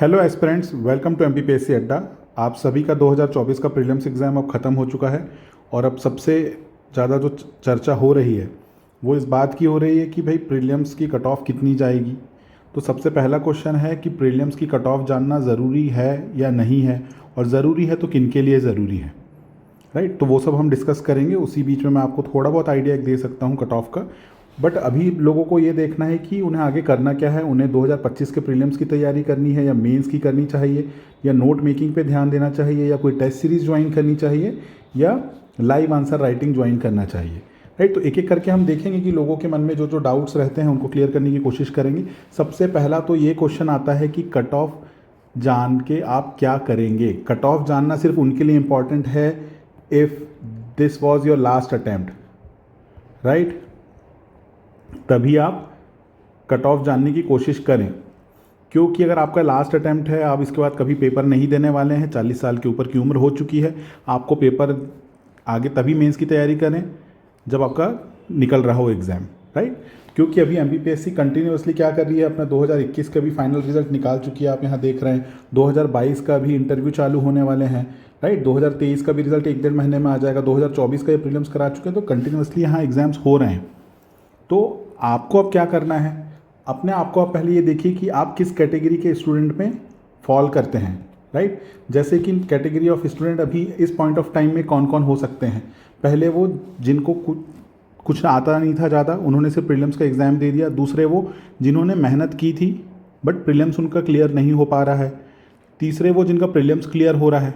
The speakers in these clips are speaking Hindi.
Hello aspirants, welcome to MPPSC Adda. आप सभी का 2024 का प्रीलिम्स एग्ज़ाम अब ख़त्म हो चुका है और अब सबसे ज़्यादा जो चर्चा हो रही है वो इस बात की हो रही है कि भाई प्रीलिम्स की कट ऑफ कितनी जाएगी। तो सबसे पहला क्वेश्चन है कि प्रीलिम्स की कट ऑफ जानना ज़रूरी है या नहीं है, और ज़रूरी है तो किन के लिए ज़रूरी है, राइट। तो वो सब हम डिस्कस करेंगे। उसी बीच में मैं आपको थोड़ा बहुत आइडिया दे सकता हूँ कट ऑफ का। बट अभी लोगों को ये देखना है कि उन्हें आगे करना क्या है। उन्हें 2025 के प्रीलिम्स की तैयारी करनी है या मेंस की करनी चाहिए, या नोट मेकिंग पे ध्यान देना चाहिए, या कोई टेस्ट सीरीज़ ज्वाइन करनी चाहिए, या लाइव आंसर राइटिंग ज्वाइन करना चाहिए, राइट। तो एक एक करके हम देखेंगे कि लोगों के मन में जो जो डाउट्स रहते हैं उनको क्लियर करने की कोशिश करेंगे। सबसे पहला तो ये क्वेश्चन आता है कि कट ऑफ जान के आप क्या करेंगे। कट ऑफ जानना सिर्फ उनके लिए इम्पॉर्टेंट है if this was your last attempt, right. तभी आप कट ऑफ जानने की कोशिश करें, क्योंकि अगर आपका लास्ट अटैम्प्ट है, आप इसके बाद कभी पेपर नहीं देने वाले हैं, 40 साल के ऊपर की उम्र हो चुकी है, आपको पेपर आगे तभी मेंस की तैयारी करें जब आपका निकल रहा हो एग्ज़ाम, राइट। क्योंकि अभी एमपीपीएससी कंटिन्यूसली क्या कर रही है, अपना 2021 का भी फाइनल रिजल्ट निकाल चुकी है, आप यहाँ देख रहे हैं। 2022 का भी इंटरव्यू चालू होने वाले हैं, राइट। 2023 का भी रिजल्ट 1-1.5 महीने में आ जाएगा। 2024 का ये प्रीलिम्स करा चुके हैं, तो कंटिन्यूसली यहाँ एग्जाम्स हो रहे हैं। तो आपको अब क्या करना है, अपने आप को आप पहले ये देखिए कि आप किस कैटेगरी के स्टूडेंट में फॉल करते हैं, राइट। जैसे कि कैटेगरी ऑफ स्टूडेंट अभी इस पॉइंट ऑफ टाइम में कौन कौन हो सकते हैं। पहले वो जिनको कुछ आता नहीं था ज़्यादा, उन्होंने सिर्फ प्रीलिम्स का एग्ज़ाम दे दिया। दूसरे वो जिन्होंने मेहनत की थी बट प्रीलिम्स उनका क्लियर नहीं हो पा रहा है। तीसरे वो जिनका प्रीलिम्स क्लियर हो रहा है,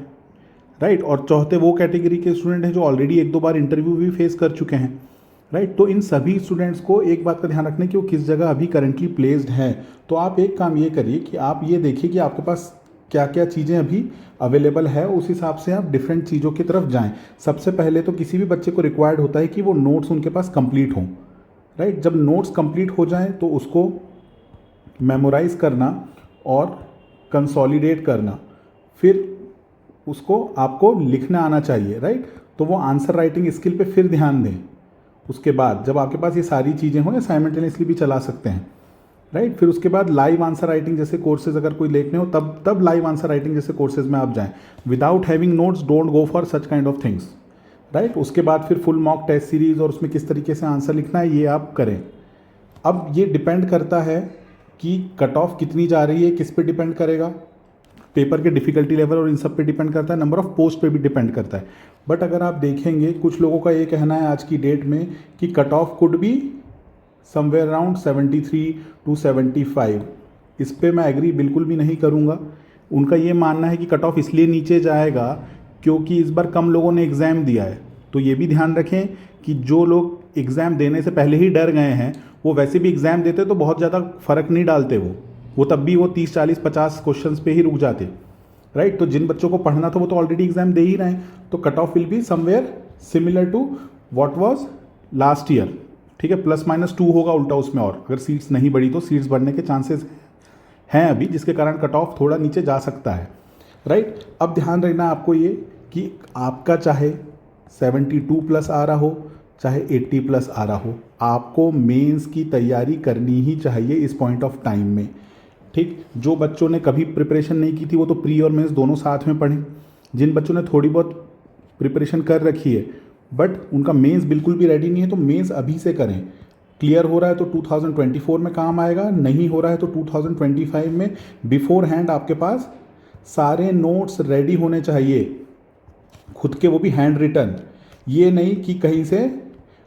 राइट। और चौथे वो कैटेगरी के स्टूडेंट हैं जो ऑलरेडी 1-2 बार इंटरव्यू भी फेस कर चुके हैं, राइट। तो इन सभी स्टूडेंट्स को एक बात का ध्यान रखना कि वो किस जगह अभी करंटली प्लेस्ड हैं। तो आप एक काम ये करिए कि आप ये देखिए कि आपके पास क्या क्या चीज़ें अभी अवेलेबल है, उस हिसाब से आप डिफरेंट चीज़ों की तरफ जाएं। सबसे पहले तो किसी भी बच्चे को रिक्वायर्ड होता है कि वो नोट्स उनके पास कंप्लीट हों, राइट। जब नोट्स कंप्लीट हो जाएं तो उसको मेमोराइज करना और कंसोलिडेट करना, फिर उसको आपको लिखना आना चाहिए, राइट। तो वो आंसर राइटिंग स्किल पे फिर ध्यान दें। उसके बाद जब आपके पास ये सारी चीज़ें हों, या साइमल्टेनियसली भी चला सकते हैं, राइट। फिर उसके बाद लाइव आंसर राइटिंग जैसे कोर्सेज अगर कोई देखने हो, तब लाइव आंसर राइटिंग जैसे कोर्सेज में आप जाएं। Without having notes don't go for such kind of things, right. उसके बाद फिर फुल मॉक टेस्ट सीरीज और उसमें किस तरीके से आंसर लिखना है ये आप करें। अब ये डिपेंड करता है कि कट ऑफ कितनी जा रही है, किस पे डिपेंड करेगा, पेपर के डिफ़िकल्टी लेवल और इन सब पे डिपेंड करता है, नंबर ऑफ़ पोस्ट पे भी डिपेंड करता है। बट अगर आप देखेंगे, कुछ लोगों का ये कहना है आज की डेट में कि cut off could be somewhere around 73 to 75। इस पे मैं एग्री बिल्कुल भी नहीं करूँगा। उनका ये मानना है कि कट ऑफ इसलिए नीचे जाएगा क्योंकि इस बार कम लोगों ने एग्ज़ाम दिया है। तो ये भी ध्यान रखें कि जो लोग एग्ज़ाम देने से पहले ही डर गए हैं, वो वैसे भी एग्ज़ाम देते तो बहुत ज़्यादा फ़र्क नहीं डालते, वो तब भी वो 30, 40, 50 क्वेश्चंस पे ही रुक जाते, राइट। तो जिन बच्चों को पढ़ना था वो तो ऑलरेडी एग्जाम दे ही रहे हैं, तो cut off will be somewhere similar to what was last year, ठीक है। ±2 होगा उल्टा उसमें, और अगर सीट्स नहीं बढ़ी तो सीट्स बढ़ने के चांसेस हैं अभी, जिसके कारण कट ऑफ थोड़ा नीचे जा सकता है, राइट। अब ध्यान रखना आपको ये कि आपका चाहे 72+ आ रहा हो, चाहे 80+ आ रहा हो, आपको मेंस की तैयारी करनी ही चाहिए इस पॉइंट ऑफ टाइम में, ठीक। जो बच्चों ने कभी प्रिपरेशन नहीं की थी वो तो प्री और मेंस दोनों साथ में पढ़ें। जिन बच्चों ने थोड़ी बहुत प्रिपरेशन कर रखी है बट उनका मेंस बिल्कुल भी रेडी नहीं है, तो मेंस अभी से करें। क्लियर हो रहा है तो 2024 में काम आएगा, नहीं हो रहा है तो 2025 में बिफोर हैंड आपके पास सारे नोट्स रेडी होने चाहिए, खुद के, वो भी हैंड रिटन। ये नहीं कि कहीं से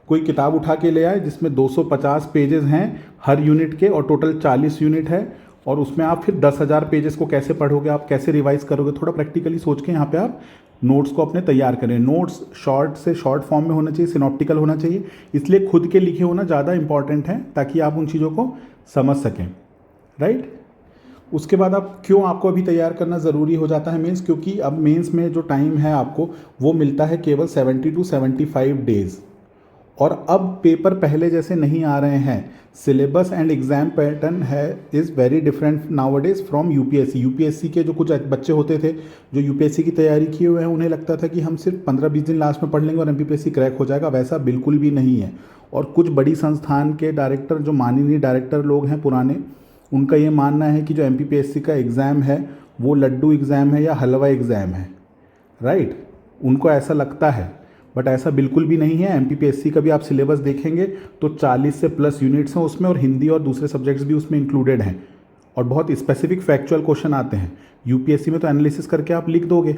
कोई किताब उठा के ले आए जिसमें 250 पेजेस हैं हर यूनिट के, और टोटल 40 यूनिट है, और उसमें आप फिर 10,000 पेजेस को कैसे पढ़ोगे, आप कैसे रिवाइज करोगे। थोड़ा प्रैक्टिकली सोच के यहाँ पे आप नोट्स को अपने तैयार करें। नोट्स शॉर्ट से शॉर्ट फॉर्म में होना चाहिए, सिनॉप्टिकल होना चाहिए, इसलिए खुद के लिखे होना ज़्यादा इंपॉर्टेंट है ताकि आप उन चीज़ों को समझ सकें, राइट। उसके बाद आप क्यों आपको अभी तैयार करना ज़रूरी हो जाता है मेंस, क्योंकि अब मेंस में जो टाइम है आपको वो मिलता है केवल 70 to 75 डेज़, और अब पेपर पहले जैसे नहीं आ रहे हैं। सिलेबस एंड एग्ज़ाम पैटर्न है is very different nowadays from UPSC. UPSC के जो कुछ बच्चे होते थे जो यूपीएससी की तैयारी किए हुए हैं, उन्हें लगता था कि हम सिर्फ 15-20 दिन लास्ट में पढ़ लेंगे और एमपीपीएससी क्रैक हो जाएगा। वैसा बिल्कुल भी नहीं है। और कुछ बड़ी संस्थान के डायरेक्टर, जो माननीय डायरेक्टर लोग हैं पुराने, उनका ये मानना है कि जो एमपीपीएससी का एग्ज़ाम है वो लड्डू एग्ज़ाम है या हलवा एग्ज़ाम है, राइट। उनको ऐसा लगता है, बट ऐसा बिल्कुल भी नहीं है। एमपीपीएससी का भी आप सिलेबस देखेंगे तो 40 से प्लस यूनिट्स हैं उसमें, और हिंदी और दूसरे सब्जेक्ट्स भी उसमें इंक्लूडेड हैं, और बहुत स्पेसिफिक फैक्चुअल क्वेश्चन आते हैं। यूपीएससी में तो एनालिसिस करके आप लिख दोगे,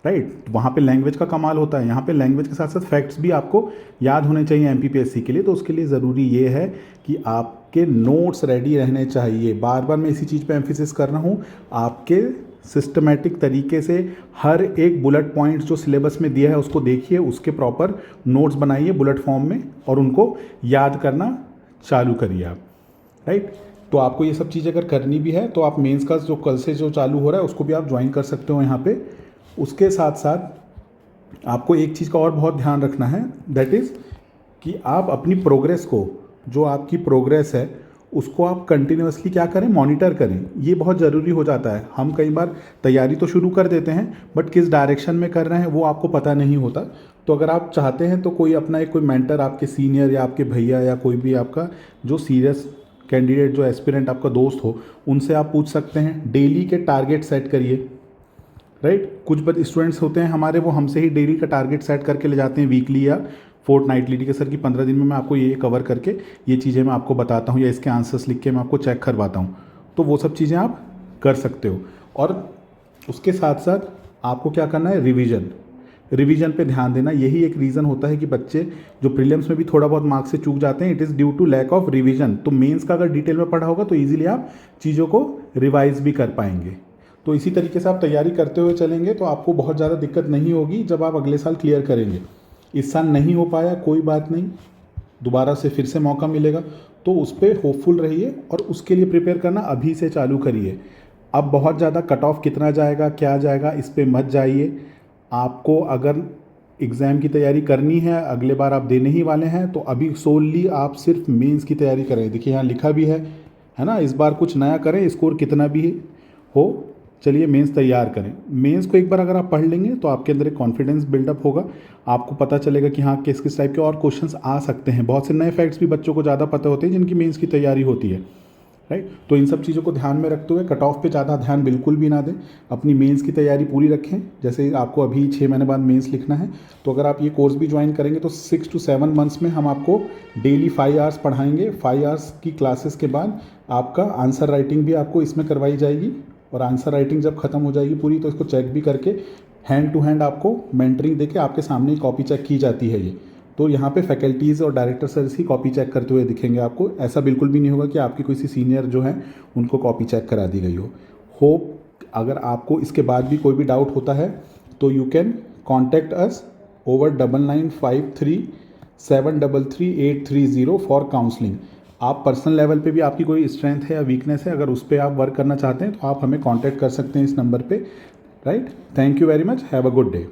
राइट। वहाँ पे लैंग्वेज का कमाल होता है, यहाँ पे लैंग्वेज के साथ साथ फैक्ट्स भी आपको याद होने चाहिए एमपीपीएससी के लिए। तो उसके लिए ज़रूरी ये है कि आपके नोट्स रेडी रहने चाहिए। बार बार मैं इसी चीज़ पे एम्फेसिस कर रहा हूँ, आपके सिस्टमेटिक तरीके से हर एक बुलेट पॉइंट्स जो सिलेबस में दिया है उसको देखिए, उसके प्रॉपर नोट्स बनाइए बुलेट फॉर्म में, और उनको याद करना चालू करिए आप, राइट। तो आपको ये सब चीज़ अगर करनी भी है तो आप मेंस का जो कल से जो चालू हो रहा है उसको भी आप ज्वाइन कर सकते हो यहाँ पे। उसके साथ साथ आपको एक चीज़ का और बहुत ध्यान रखना है, दैट इज़ कि आप अपनी प्रोग्रेस को, जो आपकी प्रोग्रेस है उसको आप कंटिन्यूअसली क्या करें, मॉनिटर करें। ये बहुत ज़रूरी हो जाता है। हम कई बार तैयारी तो शुरू कर देते हैं, बट किस डायरेक्शन में कर रहे हैं वो आपको पता नहीं होता। तो अगर आप चाहते हैं तो कोई अपना एक कोई मेंटर, आपके सीनियर या आपके भैया या कोई भी आपका जो सीरियस कैंडिडेट, जो एस्पिरेंट आपका दोस्त हो, उनसे आप पूछ सकते हैं। डेली के टारगेट सेट करिए, राइट। कुछ स्टूडेंट्स होते हैं हमारे, वो हमसे ही डेली का टारगेट सेट करके ले जाते हैं, वीकली या फोर्टनाइटली, कि सर कि 15 दिन में मैं आपको ये कवर करके ये चीज़ें मैं आपको बताता हूँ, या इसके आंसर्स लिख के मैं आपको चेक करवाता हूँ। तो वो सब चीज़ें आप कर सकते हो। और उसके साथ साथ आपको क्या करना है, रिवीजन पे ध्यान देना। यही एक रीज़न होता है कि बच्चे जो प्रीलिम्स में भी थोड़ा बहुत मार्क्स से चूक जाते हैं, it is due to lack of revision. तो मेंस का अगर डिटेल में पढ़ा होगा तो ईजिली आप चीज़ों को रिवाइज भी कर पाएंगे। तो इसी तरीके से आप तैयारी करते हुए चलेंगे तो आपको बहुत ज़्यादा दिक्कत नहीं होगी जब आप अगले साल क्लियर करेंगे। इस साल नहीं हो पाया, कोई बात नहीं, दोबारा से फिर से मौका मिलेगा। तो उस पर होपफुल रहिए और उसके लिए प्रिपेयर करना अभी से चालू करिए। अब बहुत ज़्यादा कट ऑफ कितना जाएगा, क्या जाएगा, इस पर मत जाइए। आपको अगर एग्ज़ाम की तैयारी करनी है, अगले बार आप देने ही वाले हैं, तो अभी सोलली आप सिर्फ मेंस की तैयारी करें। देखिए यहाँ लिखा भी है ना, इस बार कुछ नया करें, स्कोर कितना भी हो, चलिए मेंस तैयार करें। मेंस को एक बार अगर आप पढ़ लेंगे तो आपके अंदर एक कॉन्फिडेंस बिल्डअप होगा। आपको पता चलेगा कि हाँ किस किस टाइप के और क्वेश्चंस आ सकते हैं। बहुत से नए फैक्ट्स भी बच्चों को ज़्यादा पता होते हैं जिनकी मेंस की तैयारी होती है, राइट। तो इन सब चीज़ों को ध्यान में रखते हुए कट ऑफ पे ज़्यादा ध्यान बिल्कुल भी ना दें, अपनी मेंस की तैयारी पूरी रखें। जैसे आपको अभी 6 महीने बाद मेंस लिखना है, तो अगर आप ये कोर्स भी ज्वाइन करेंगे तो 6 to 7 मंथ्स में हम आपको डेली 5 आवर्स पढ़ाएंगे। 5 आवर्स की क्लासेस के बाद आपका आंसर राइटिंग भी आपको इसमें करवाई जाएगी, और आंसर राइटिंग जब खत्म हो जाएगी पूरी तो इसको चेक भी करके हैंड टू हैंड आपको मेंटरिंग देके आपके सामने ही कॉपी चेक की जाती है ये। तो यहाँ पे फैकल्टीज़ और डायरेक्टर सर ही कॉपी चेक करते हुए दिखेंगे आपको। ऐसा बिल्कुल भी नहीं होगा कि आपकी कोई सी सीनियर जो है उनको कॉपी चेक करा दी गई हो। होप अगर आपको इसके बाद भी कोई भी डाउट होता है तो you can contact us over 995337333830 for counselling. आप पर्सनल लेवल पे भी आपकी कोई स्ट्रेंथ है या वीकनेस है, अगर उस पर आप वर्क करना चाहते हैं तो आप हमें कॉन्टैक्ट कर सकते हैं इस नंबर पे, right. Thank you very much, have a good day.